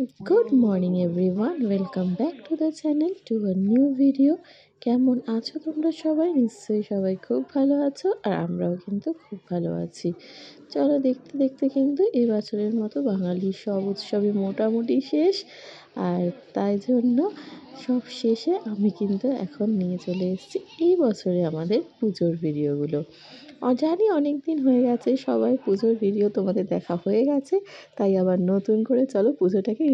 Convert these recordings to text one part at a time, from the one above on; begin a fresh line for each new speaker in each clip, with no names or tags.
Good morning everyone, welcome back to the channel to a new video. কেমন আছো তোমরা সবাই? নিশ্চয়ই সবাই খুব ভালো আছো আর আমরাও কিন্তু খুব ভালো আছি। চলো দেখতে দেখতে কিন্তু এই বছরের মতো বাঙালির সব উৎসবই মোটামুটি শেষ। আর তাই জন্য সব শেষে আমি কিন্তু এখন নিয়ে চলে এসেছি এই বছরে আমাদের পুজোর ভিডিওগুলো। জানি অনেক দিন হয়ে গেছে সবাই পুজোর ভিডিও তোমাদের দেখা হয়ে গেছে, তাই আবার নতুন করে চলো পুজোটাকে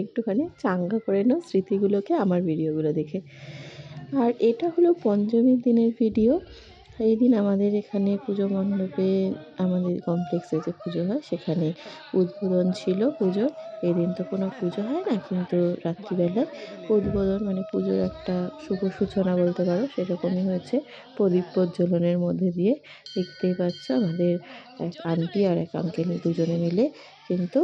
একটুখানি চাঙ্গা করে নাও স্মৃতিগুলোকে আমার ভিডিওগুলো দেখে। আর এটা হলো পঞ্চমীর দিনের ভিডিও। এই দিন আমাদের এখানে পুজো মণ্ডপে আমাদের কমপ্লেক্সে যে পুজো হয় সেখানে উদ্বোধন ছিল পুজোর। এই দিন তো কোনো পুজো হয় না, কিন্তু রাত্রিবেলায় উদ্বোধন মানে পুজোর একটা শুভ সূচনা বলতে পারো, সেরকমই হয়েছে। প্রদীপ প্রজ্বলনের মধ্যে দিয়ে দেখতেই পাচ্ছ আমাদের এক আন্টি আর এক আঙ্কেল দুজনে মিলে কিন্তু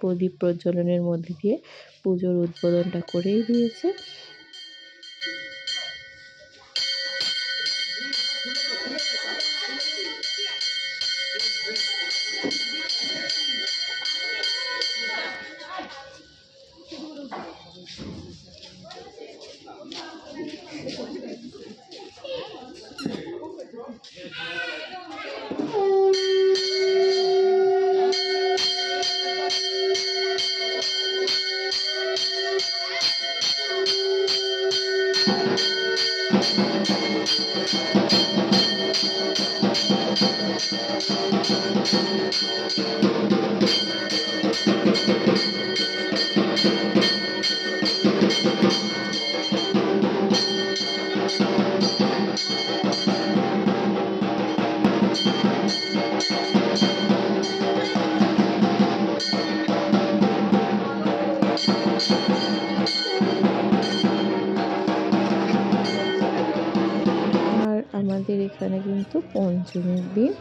প্রদীপ প্রজ্বলনের মধ্যে দিয়ে পুজোর উদ্বোধনটা করেই দিয়েছে। আমাদের এখানে কিন্তু পঞ্চমীর দিন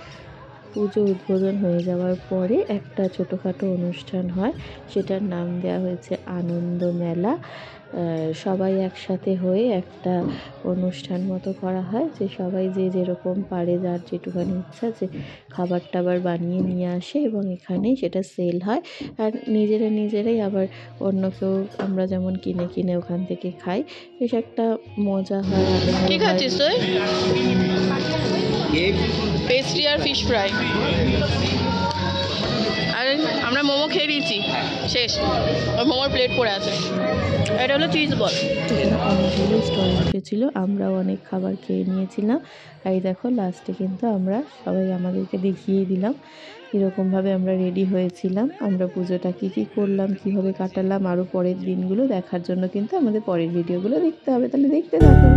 পুজো উদ্বোধন হয়ে যাওয়ার পরে একটা ছোটোখাটো অনুষ্ঠান হয়, সেটার নাম দেওয়া হয়েছে আনন্দ মেলা। সবাই একসাথে হয়ে একটা অনুষ্ঠান মতো করা হয়, যে সবাই যে যেরকম পারে যার যেটুখানি ইচ্ছা যে খাবার টাবার বানিয়ে নিয়ে আসে এবং এখানেই সেটা সেল হয়। আর নিজেরাই আবার অন্য কেউ আমরা যেমন কিনে ওখান থেকে খাই, বেশ একটা মজা হয়।
ঠিক আছে পেস্ট্রি আর ফিশ ফ্রাই, আর আমরা মোমো খেয়ে দিয়েছি, শেষ। ওই মোমোর প্লেট পড়ে আছে। এটা হলো চিজ বল।
অনেকগুলো স্টল বসেছিল, আমরাও অনেক খাবার খেয়ে নিয়েছিলাম। এই দেখো লাস্টে কিন্তু আমরা সবাই আমাদেরকে দেখিয়ে দিলাম কীরকমভাবে আমরা রেডি হয়েছিলাম, আমরা পুজোটা কী করলাম, কীভাবে কাটালাম। আরও পরের দিনগুলো দেখার জন্য কিন্তু আমাদের পরের ভিডিওগুলো দেখতে হবে, তাহলে দেখতে থাকো।